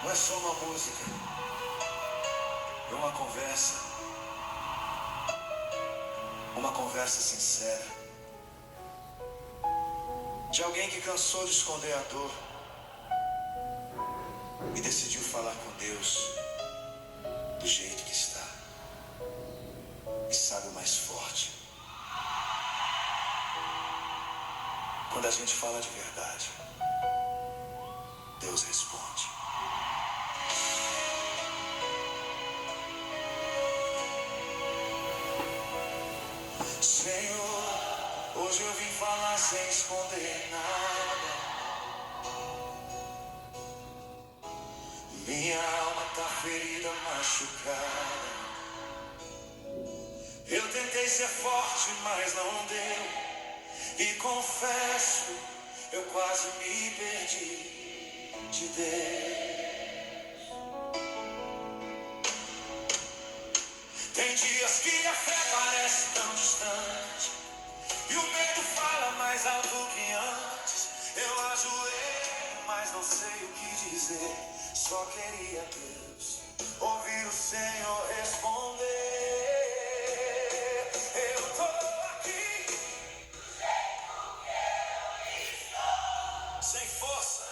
Não é só uma música, é uma conversa sincera, de alguém que cansou de esconder a dor e decidiu falar com Deus do jeito que está, e sabe o mais forte: quando a gente fala de verdade, Deus responde. Senhor, hoje eu vim falar sem esconder nada. Minha alma tá ferida, machucada. Eu tentei ser forte, mas não deu. E confesso, eu quase me perdi de Deus. Tem dias que a fé parece tão distante e o medo fala mais alto que antes. Eu ajoelho, mas não sei o que dizer. Só queria, Deus, ouvir o Senhor responder. Eu tô aqui, sem força,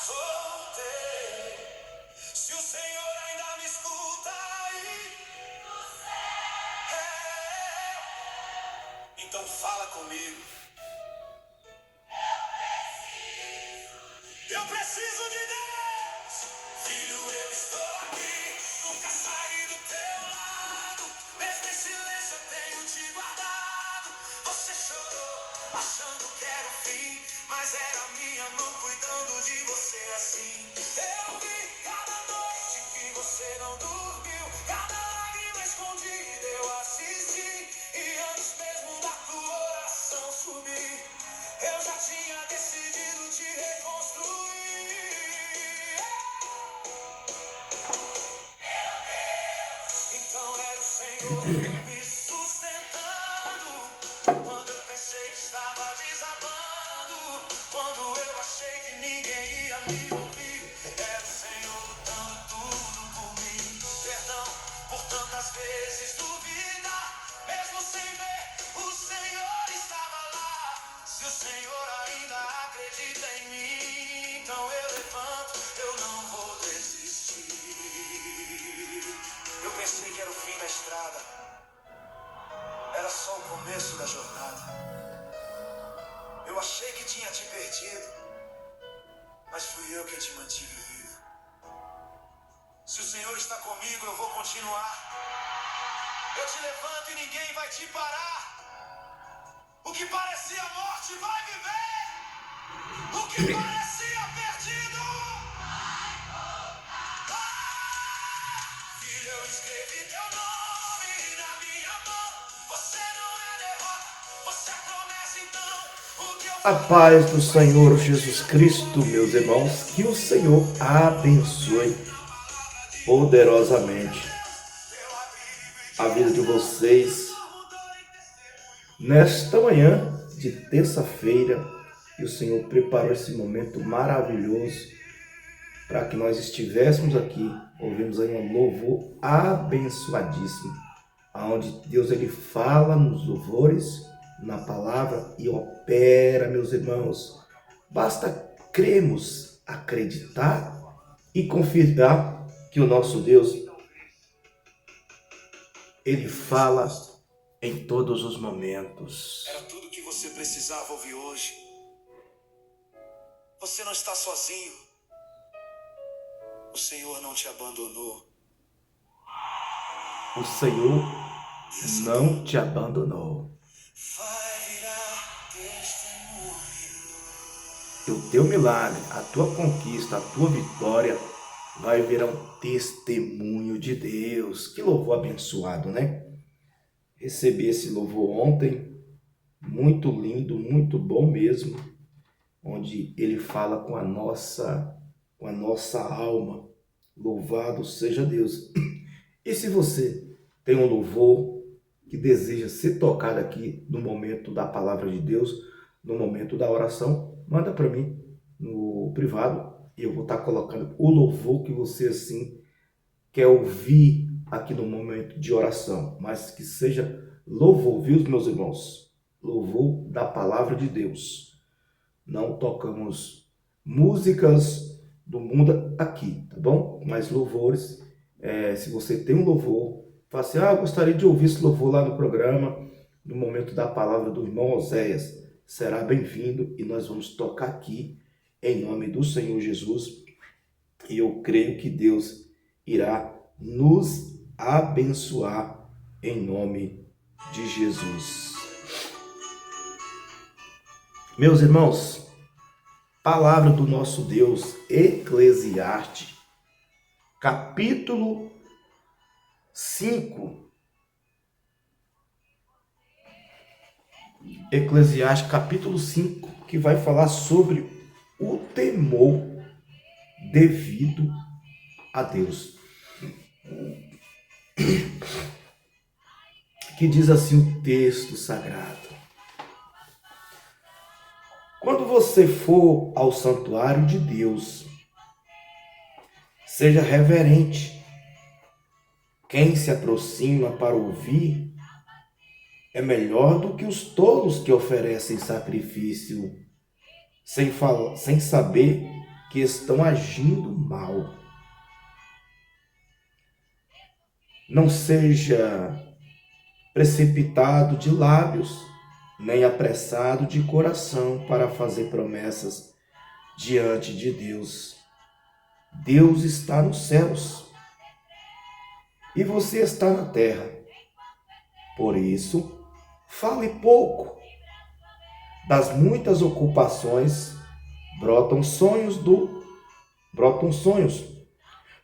soltei. Se o Senhor ainda me escuta aí, então fala comigo. Eu preciso de Deus. Filho, eu estou aqui, nunca saí do teu lado. Mesmo em silêncio eu tenho te guardado. Você chorou, achando que era o fim, mas era minha mão cuidando de você assim. Eu vi cada noite que você não dormiu, cada lágrima escondida eu assisti. E antes mesmo da tua oração subir, eu já tinha decidido te reconstruir. Então era o Senhor me sustentando quando eu pensei que estava desabando, quando eu achei que ninguém ia me ouvir. Era o Senhor lutando tudo por mim. Perdão por tantas vezes duvidar, mesmo sem ver, o Senhor estava lá. Se o Senhor ainda acredita em mim, então eu levanto, eu não vou desistir. Eu pensei que era o fim da estrada, era só o começo da jornada. Eu achei que tinha te perdido, mas fui eu que te mantive vivo. Se o Senhor está comigo, eu vou continuar. Eu te levanto e ninguém vai te parar. O que parecia morte vai viver. O que parecia perdido, filho, eu escrevi teu nome na minha mão. Você não é derrota, você é promessa. Então o que eu A paz do Senhor Jesus Cristo, meus irmãos, que o Senhor abençoe poderosamente a vida de vocês nesta manhã de terça-feira. E o Senhor preparou esse momento maravilhoso para que nós estivéssemos aqui. Ouvimos aí um louvor abençoadíssimo, onde Deus ele fala nos louvores, na palavra e opera, meus irmãos. Basta cremos, acreditar e confiar que o nosso Deus ele fala em todos os momentos. Era tudo que você precisava ouvir hoje. Você não está sozinho. O Senhor não te abandonou. O Senhor não te abandonou. Vai virar testemunho. E o teu milagre, a tua conquista, a tua vitória vai virar um testemunho de Deus. Que louvor abençoado, né? Recebi esse louvor ontem, muito lindo, muito bom mesmo, onde ele fala com a nossa alma. Louvado seja Deus. E se você tem um louvor que deseja ser tocado aqui no momento da palavra de Deus, no momento da oração, manda para mim no privado e eu vou estar colocando o louvor que você assim quer ouvir aqui no momento de oração, mas que seja louvor, viu, meus irmãos? Louvor da palavra de Deus. Não tocamos músicas do mundo aqui, tá bom? Mas louvores, se você tem um louvor, fala assim, eu gostaria de ouvir esse louvor lá no programa, no momento da palavra do irmão Oséias, será bem-vindo e nós vamos tocar aqui em nome do Senhor Jesus. E eu creio que Deus irá nos abençoar em nome de Jesus. Meus irmãos, palavra do nosso Deus, Eclesiastes, capítulo 5. Eclesiastes, capítulo 5, que vai falar sobre o temor devido a Deus. Que diz assim o texto sagrado: quando você for ao santuário de Deus, seja reverente. Quem se aproxima para ouvir é melhor do que os tolos que oferecem sacrifício sem saber que estão agindo mal. Não seja precipitado de lábios, nem apressado de coração para fazer promessas diante de Deus. Deus está nos céus e você está na terra. Por isso, fale pouco. Das muitas ocupações brotam sonhos.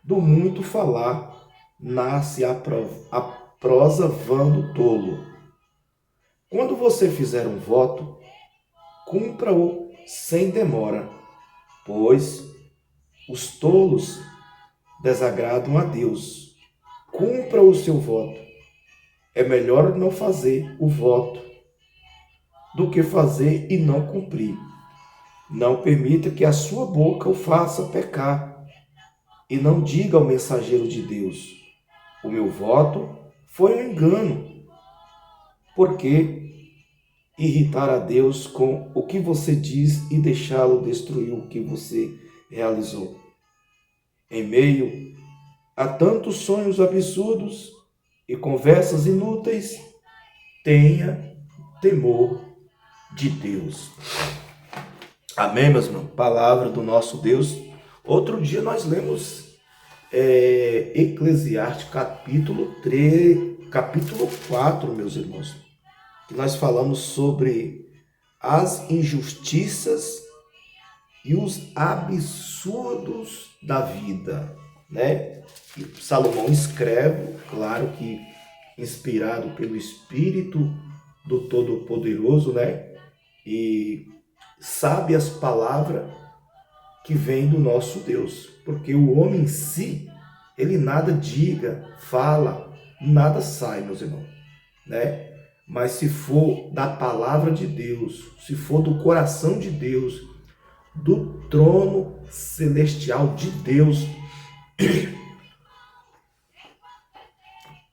Do muito falar nasce a prosa vã do tolo. Quando você fizer um voto, cumpra-o sem demora, pois os tolos desagradam a Deus. Cumpra o seu voto. É melhor não fazer o voto do que fazer e não cumprir. Não permita que a sua boca o faça pecar. E não diga ao mensageiro de Deus: o meu voto foi um engano. Por que irritar a Deus com o que você diz e deixá-lo destruir o que você realizou? Em meio a tantos sonhos absurdos e conversas inúteis, tenha temor de Deus. Amém, meus irmãos? Palavra do nosso Deus. Outro dia nós lemos Eclesiastes capítulo 4, meus irmãos, que nós falamos sobre as injustiças e os absurdos da vida, né? E Salomão escreve, claro que inspirado pelo Espírito do Todo-Poderoso, né? E sabe as palavras que vêm do nosso Deus, porque o homem em si, ele nada diga, fala, nada sai, meus irmãos, né? Mas se for da palavra de Deus, se for do coração de Deus, do trono celestial de Deus,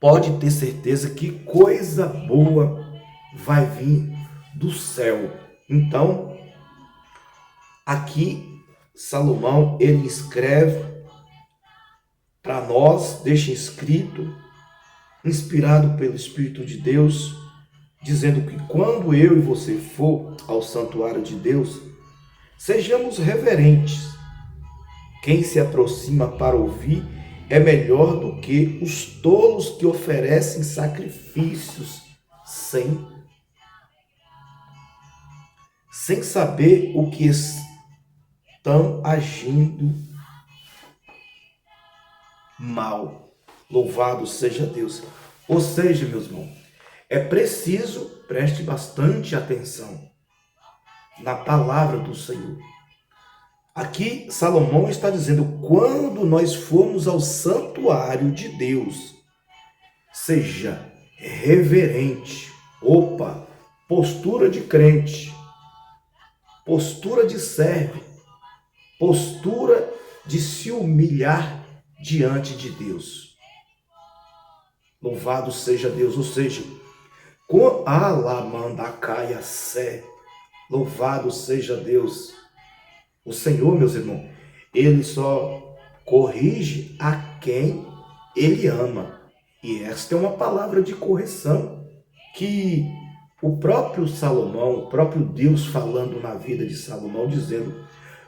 pode ter certeza que coisa boa vai vir do céu. Então, aqui Salomão, ele escreve para nós, deixa escrito, inspirado pelo Espírito de Deus, dizendo que quando eu e você for ao santuário de Deus, sejamos reverentes. Quem se aproxima para ouvir é melhor do que os tolos que oferecem sacrifícios sem saber o que estão agindo mal. Louvado seja Deus. Ou seja, meus irmãos, é preciso, preste bastante atenção na palavra do Senhor. Aqui Salomão está dizendo, quando nós formos ao santuário de Deus, seja reverente. Postura de crente. postura de servo, postura de se humilhar diante de Deus. Louvado seja Deus, ou seja, com alamandacaia sé, louvado seja Deus. O Senhor, meus irmãos, Ele só corrige a quem Ele ama. E esta é uma palavra de correção que o próprio Salomão, o próprio Deus falando na vida de Salomão, dizendo: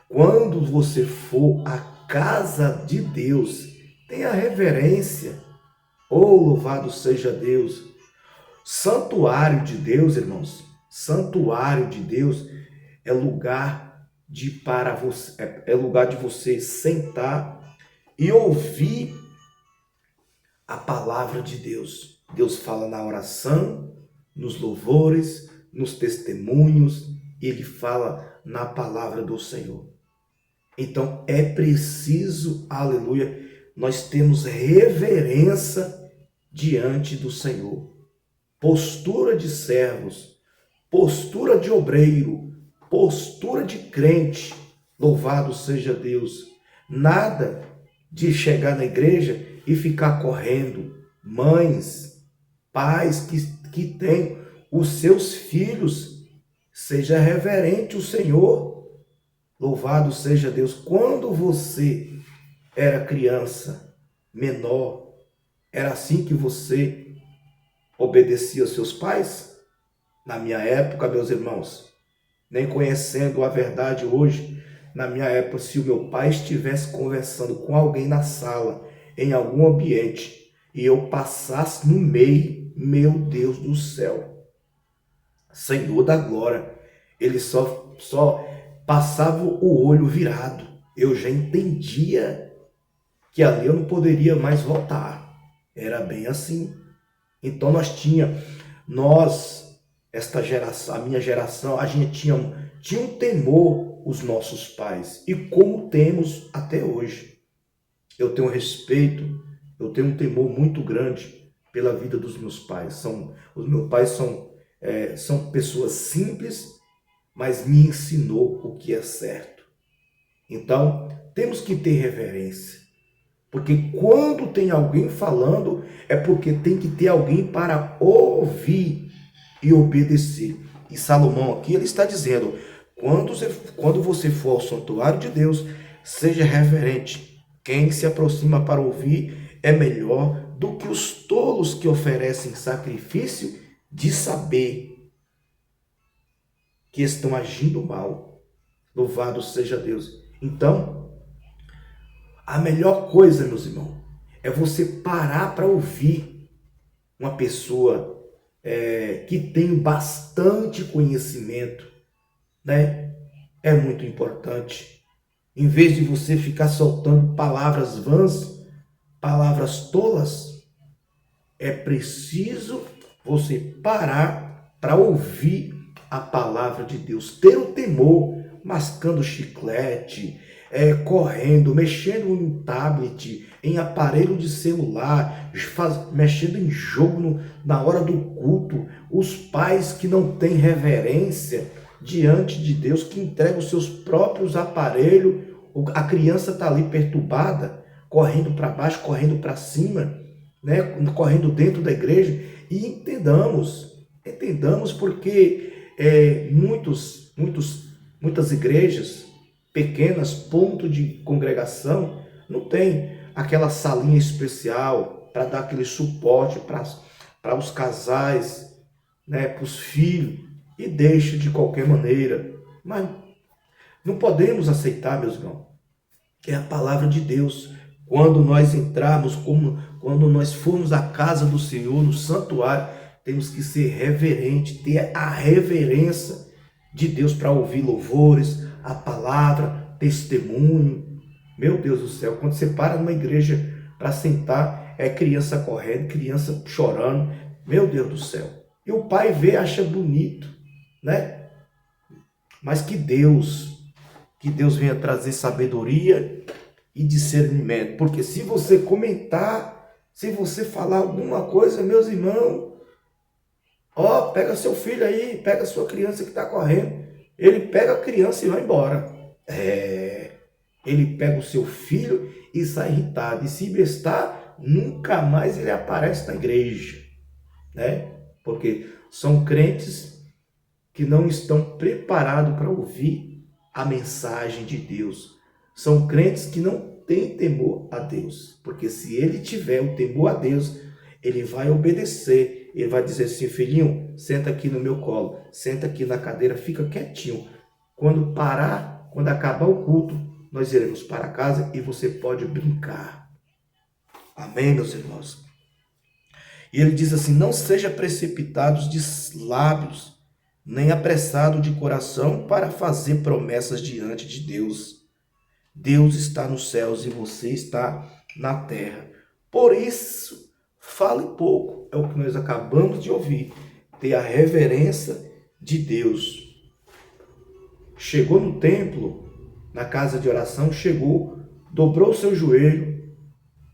quando você for à casa de Deus, tenha reverência. Oh, louvado seja Deus. Santuário de Deus, irmãos, santuário de Deus é lugar de para você, é lugar de você sentar e ouvir a palavra de Deus. Deus fala na oração, nos louvores, nos testemunhos, ele fala na palavra do Senhor. Então é preciso, aleluia, nós temos reverência diante do Senhor. Postura de servos, postura de obreiro, postura de crente. Louvado seja Deus. Nada de chegar na igreja e ficar correndo. Mães, pais que têm os seus filhos, seja reverente o Senhor. Louvado seja Deus. Quando você era criança, menor, era assim que você obedecia aos seus pais? Na minha época, meus irmãos, nem conhecendo a verdade hoje, na minha época, se o meu pai estivesse conversando com alguém na sala, em algum ambiente, e eu passasse no meio, meu Deus do céu, Senhor da glória, ele só passava o olho virado. Eu já entendia que ali eu não poderia mais voltar. Era bem assim. Então esta geração, a minha geração, a gente tinha um temor os nossos pais. E como temos até hoje. Eu tenho respeito, eu tenho um temor muito grande pela vida dos meus pais. Os meus pais são pessoas simples, mas me ensinou o que é certo. Então, temos que ter reverência. Porque quando tem alguém falando, é porque tem que ter alguém para ouvir e obedecer. E Salomão aqui, ele está dizendo, quando você for ao santuário de Deus, seja reverente. Quem se aproxima para ouvir é melhor do que os tolos que oferecem sacrifício de saber que estão agindo mal. Louvado seja Deus. Então, a melhor coisa, meus irmãos, é você parar para ouvir uma pessoa que tem bastante conhecimento, né? É muito importante. Em vez de você ficar soltando palavras vãs, palavras tolas, é preciso você parar para ouvir a palavra de Deus. Ter o temor, mascando chiclete, correndo, mexendo em tablet, em aparelho de celular, mexendo em jogo na hora do culto. Os pais que não têm reverência diante de Deus, que entregam os seus próprios aparelhos, a criança está ali perturbada, correndo para baixo, correndo para cima, né? Correndo dentro da igreja. E entendamos porque muitas igrejas pequenas, ponto de congregação, não tem aquela salinha especial para dar aquele suporte para os casais, né, para os filhos, e deixa de qualquer maneira. Mas não podemos aceitar, meus irmãos, que é a palavra de Deus. Quando nós entrarmos, quando nós formos à casa do Senhor, no santuário, temos que ser reverente, ter a reverência de Deus para ouvir louvores, a palavra, testemunho. Meu Deus do céu, quando você para numa igreja para sentar, é criança correndo, criança chorando. Meu Deus do céu. E o pai vê, acha bonito, né? Mas que Deus venha trazer sabedoria e discernimento. Porque se você comentar, se você falar alguma coisa, meus irmãos, pega seu filho aí, pega sua criança que está correndo. Ele pega a criança e vai embora. Ele pega o seu filho e sai irritado. E se bestar, nunca mais ele aparece na igreja, né? Porque são crentes que não estão preparados para ouvir a mensagem de Deus. São crentes que não têm temor a Deus. Porque se ele tiver o temor a Deus, ele vai obedecer. Ele vai dizer assim: filhinho, senta aqui no meu colo, senta aqui na cadeira, fica quietinho. Quando acabar o culto, nós iremos para casa e você pode brincar. Amém, meus irmãos? E ele diz assim: não seja precipitados de lábios, nem apressado de coração para fazer promessas diante de Deus. Deus está nos céus e você está na terra. Por isso, fale pouco. É o que nós acabamos de ouvir. Ter a reverência de Deus. Chegou no templo, na casa de oração, chegou, dobrou o seu joelho,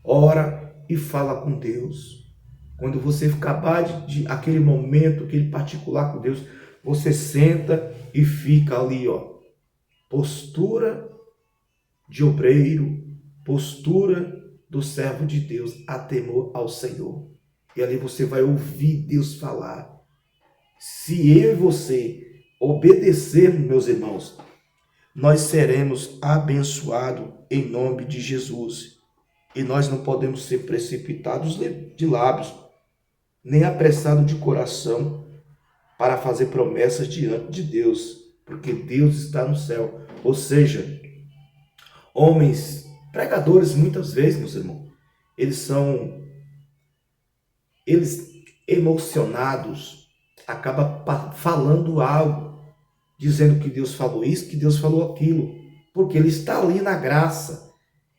ora e fala com Deus. Quando você acabar de aquele momento, aquele particular com Deus, você senta e fica ali, ó. Postura de obreiro, postura do servo de Deus, a temor ao Senhor. E ali você vai ouvir Deus falar. Se eu e você obedecermos, meus irmãos, nós seremos abençoados em nome de Jesus. E nós não podemos ser precipitados de lábios, nem apressados de coração para fazer promessas diante de Deus, porque Deus está no céu. Ou seja, homens, pregadores, muitas vezes, meus irmãos, eles emocionados, acabam falando algo, dizendo que Deus falou isso, que Deus falou aquilo, porque ele está ali na graça,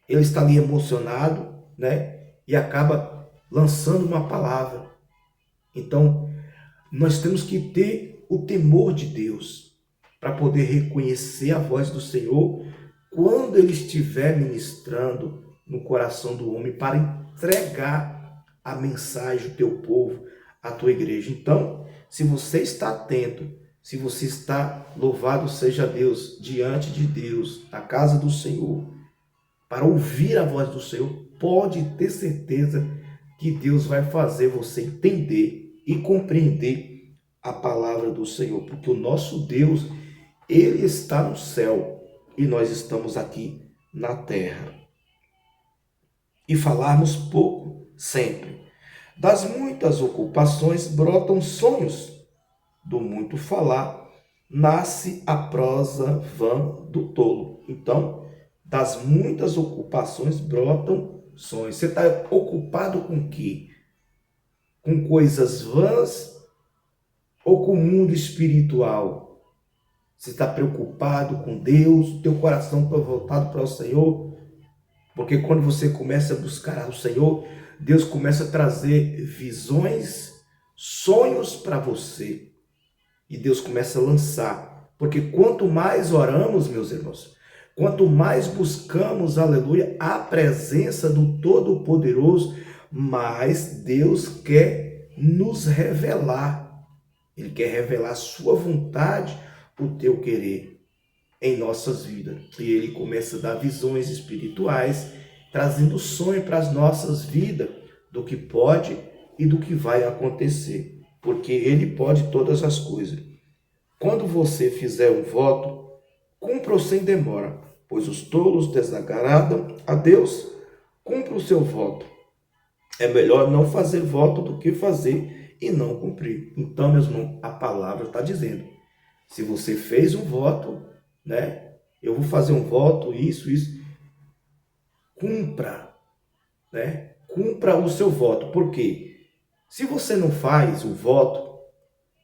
ele está ali emocionado, né? E acaba lançando uma palavra. Então, nós temos que ter o temor de Deus para poder reconhecer a voz do Senhor quando ele estiver ministrando no coração do homem para entregar a mensagem do teu povo, à tua igreja. Então, se você está atento, se você está, louvado seja Deus, diante de Deus, na casa do Senhor, para ouvir a voz do Senhor, pode ter certeza que Deus vai fazer você entender e compreender a palavra do Senhor, porque o nosso Deus, ele está no céu e nós estamos aqui na terra. E falarmos pouco sempre. Das muitas ocupações brotam sonhos, do muito falar nasce a prosa vã do tolo. Então, das muitas ocupações brotam sonhos. Você está ocupado com o quê? Com coisas vãs ou com o mundo espiritual? Você está preocupado com Deus? O teu coração está voltado para o Senhor? Porque quando você começa a buscar o Senhor, Deus começa a trazer visões, sonhos para você. E Deus começa a lançar. Porque quanto mais oramos, meus irmãos, quanto mais buscamos, aleluia, a presença do Todo-Poderoso, mais Deus quer nos revelar. Ele quer revelar a sua vontade, o teu querer em nossas vidas. E ele começa a dar visões espirituais, trazendo sonho para as nossas vidas, do que pode e do que vai acontecer. Porque ele pode todas as coisas. Quando você fizer um voto, cumpra-o sem demora, pois os tolos desagradam a Deus. Cumpra o seu voto. É melhor não fazer voto do que fazer e não cumprir. Então, meus irmãos, a palavra está dizendo, se você fez um voto, né? Eu vou fazer um voto, isso. Cumpra, né? Cumpra o seu voto. Por quê? Se você não faz o voto,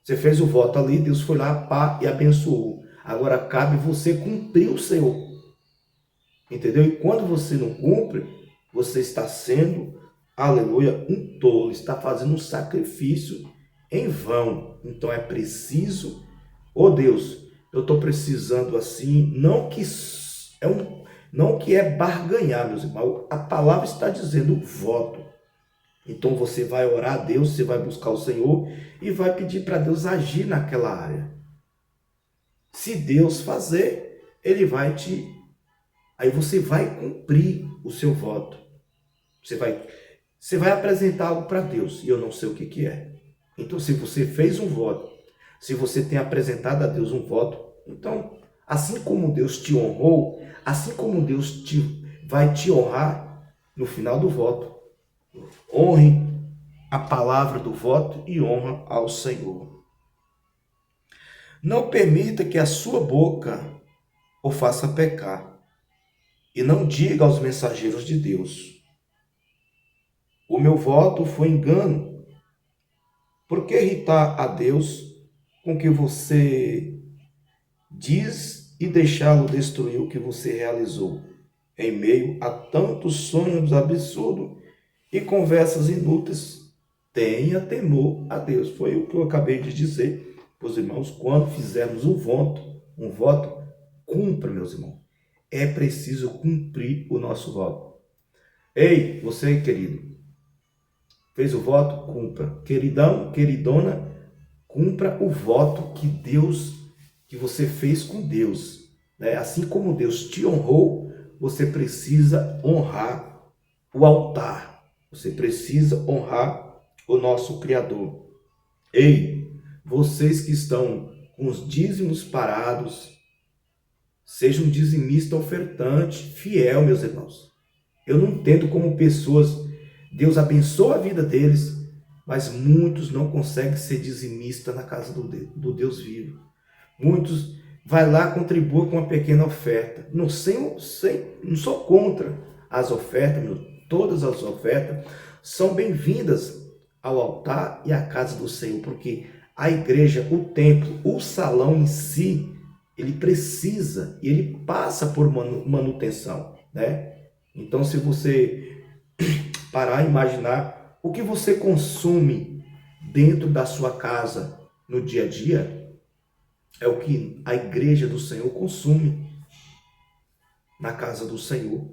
você fez o voto ali, Deus foi lá, pá, e abençoou. Agora cabe você cumprir o seu. Entendeu? E quando você não cumpre, você está sendo, aleluia, um tolo. Está fazendo um sacrifício em vão. Então é preciso, Deus, eu estou precisando assim, não que é barganhar, meus irmãos. A palavra está dizendo voto. Então você vai orar a Deus, você vai buscar o Senhor e vai pedir para Deus agir naquela área. Se Deus fazer, ele vai te... Aí você vai cumprir o seu voto. Você vai apresentar algo para Deus, e eu não sei o que que é. Então, se você fez um voto, se você tem apresentado a Deus um voto, então, assim como Deus te honrou, assim como Deus vai te honrar no final do voto. Honre a palavra do voto e honra ao Senhor. Não permita que a sua boca o faça pecar, e não diga aos mensageiros de Deus: o meu voto foi engano. Por que irritar a Deus com o que você diz e deixá-lo destruir o que você realizou, em meio a tantos sonhos absurdos e conversas inúteis? Tenha temor a Deus. Foi o que eu acabei de dizer para os irmãos. Quando fizermos um voto, cumpra, meus irmãos. É preciso cumprir o nosso voto. Ei, você, querido, fez o voto? Cumpra. Queridão, queridona, cumpra o voto que você fez com Deus. Né? Assim como Deus te honrou, você precisa honrar o altar. Você precisa honrar o nosso Criador. Ei, vocês que estão com os dízimos parados, seja um dizimista ofertante, fiel, meus irmãos. Eu não entendo como pessoas, Deus abençoa a vida deles, mas muitos não conseguem ser dizimista na casa do Deus vivo. Muitos vai lá, contribua com uma pequena oferta. Não sou contra as ofertas, todas as ofertas são bem-vindas ao altar e à casa do Senhor, porque a igreja, o templo, o salão em si, ele precisa e ele passa por manutenção, né? Então, se você parar e imaginar o que você consome dentro da sua casa no dia a dia, é o que a igreja do Senhor consome na casa do Senhor.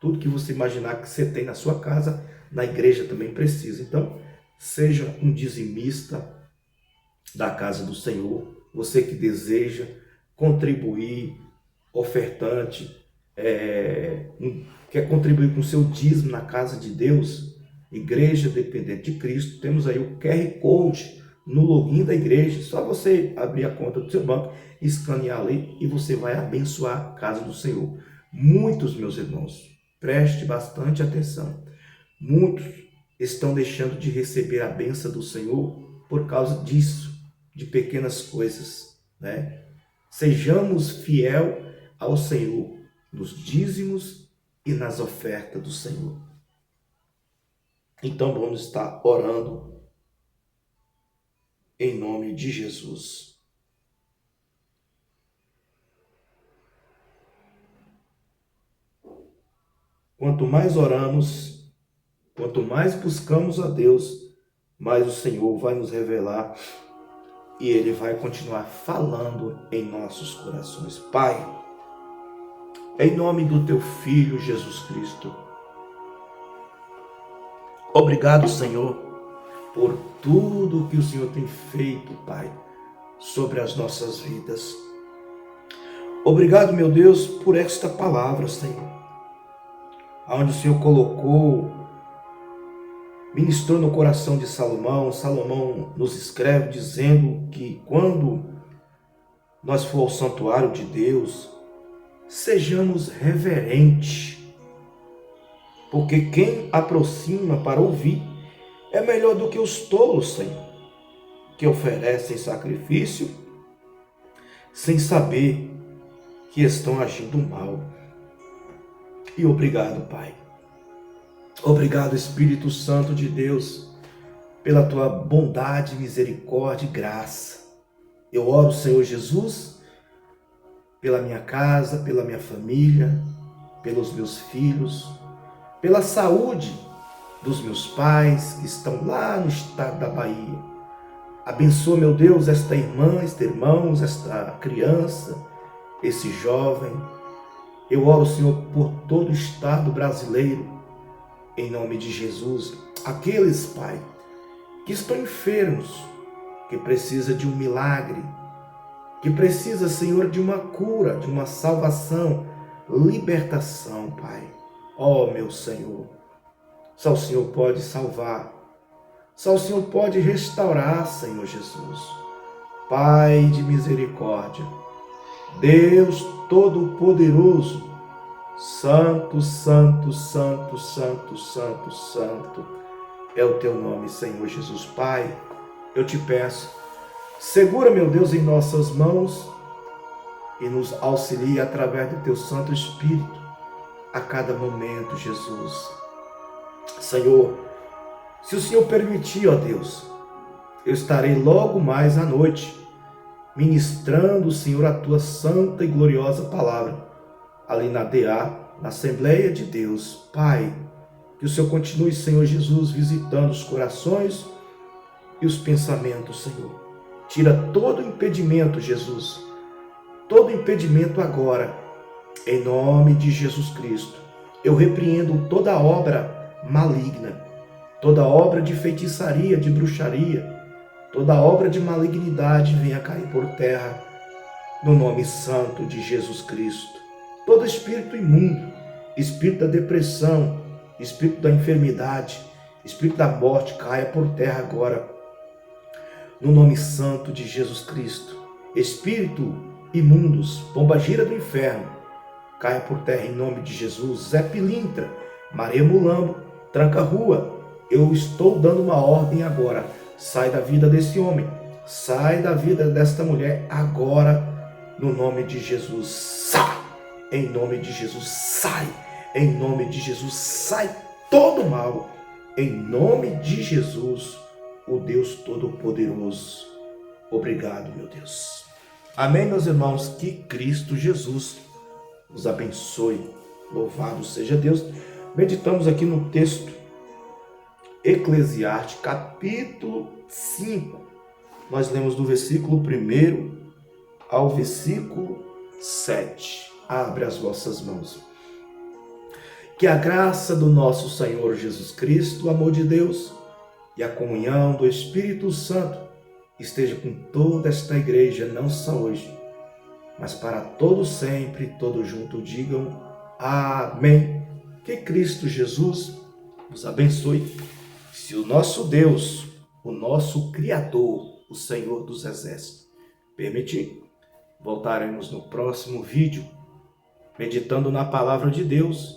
Tudo que você imaginar que você tem na sua casa, na igreja também precisa. Então, seja um dizimista da casa do Senhor. Você que deseja contribuir, ofertante, quer contribuir com o seu dízimo na casa de Deus, Igreja Dependente de Cristo, temos aí o QR Code no login da igreja. Só você abrir a conta do seu banco, escanear ali e você vai abençoar a casa do Senhor. Muitos, meus irmãos, preste bastante atenção, muitos estão deixando de receber a bênção do Senhor por causa disso, de pequenas coisas, né? Sejamos fiel ao Senhor nos dízimos e nas ofertas do Senhor. Então vamos estar orando em nome de Jesus. Quanto mais oramos, quanto mais buscamos a Deus, mais o Senhor vai nos revelar e Ele vai continuar falando em nossos corações. Pai, em nome do Teu Filho Jesus Cristo, obrigado, Senhor, por tudo que o Senhor tem feito, Pai, sobre as nossas vidas. Obrigado, meu Deus, por esta palavra, Senhor, onde o Senhor colocou, ministrou no coração de Salomão. Salomão nos escreve dizendo que quando nós for ao santuário de Deus, sejamos reverentes, porque quem aproxima para ouvir é melhor do que os tolos, Senhor, que oferecem sacrifício sem saber que estão agindo mal. E obrigado, Pai. Obrigado, Espírito Santo de Deus, pela Tua bondade, misericórdia e graça. Eu oro, Senhor Jesus, pela minha casa, pela minha família, pelos meus filhos, pela saúde dos meus pais que estão lá no estado da Bahia. Abençoa, meu Deus, esta irmã, este irmão, esta criança, esse jovem. Eu oro, Senhor, por todo o estado brasileiro, em nome de Jesus. Aqueles, Pai, que estão enfermos, que precisam de um milagre, que precisa, Senhor, de uma cura, de uma salvação, libertação, Pai. Ó, meu Senhor, só o Senhor pode salvar, só o Senhor pode restaurar, Senhor Jesus. Pai de misericórdia, Deus Todo-Poderoso, Santo, Santo, Santo, Santo, Santo, Santo, é o teu nome, Senhor Jesus. Pai, eu te peço, segura, meu Deus, em nossas mãos e nos auxilia através do teu Santo Espírito a cada momento, Jesus. Senhor, se o Senhor permitir, ó Deus, eu estarei logo mais à noite ministrando, Senhor, a tua santa e gloriosa palavra ali na DA, na Assembleia de Deus. Pai, que o Senhor continue, Senhor Jesus, visitando os corações e os pensamentos, Senhor. Tira todo impedimento, Jesus, todo impedimento agora, em nome de Jesus Cristo. Eu repreendo toda obra maligna, toda obra de feitiçaria, de bruxaria, toda obra de malignidade venha cair por terra, no nome santo de Jesus Cristo. Todo espírito imundo, espírito da depressão, espírito da enfermidade, espírito da morte, caia por terra agora, no nome santo de Jesus Cristo. Espírito imundos, pombagira do inferno, caia por terra em nome de Jesus. Zé Pilintra, Maria Mulambo, Tranca-Rua, eu estou dando uma ordem agora. Sai da vida desse homem, sai da vida desta mulher agora, no nome de Jesus. Sai! Em nome de Jesus, sai! Em nome de Jesus, sai todo mal! Em nome de Jesus, o Deus Todo-Poderoso. Obrigado, meu Deus. Amém, meus irmãos? Que Cristo Jesus nos abençoe. Louvado seja Deus. Meditamos aqui no texto Eclesiastes, capítulo 5. Nós lemos do versículo 1 ao versículo 7. Abre as vossas mãos. Que a graça do nosso Senhor Jesus Cristo, o amor de Deus e a comunhão do Espírito Santo esteja com toda esta igreja, não só hoje, mas para todos sempre, todos juntos digam amém. Que Cristo Jesus nos abençoe. Se o nosso Deus, o nosso Criador, o Senhor dos Exércitos, permitir, voltaremos no próximo vídeo, meditando na palavra de Deus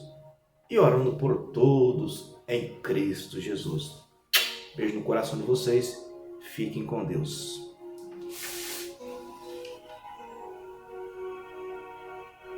e orando por todos em Cristo Jesus. Beijo no coração de vocês. Fiquem com Deus.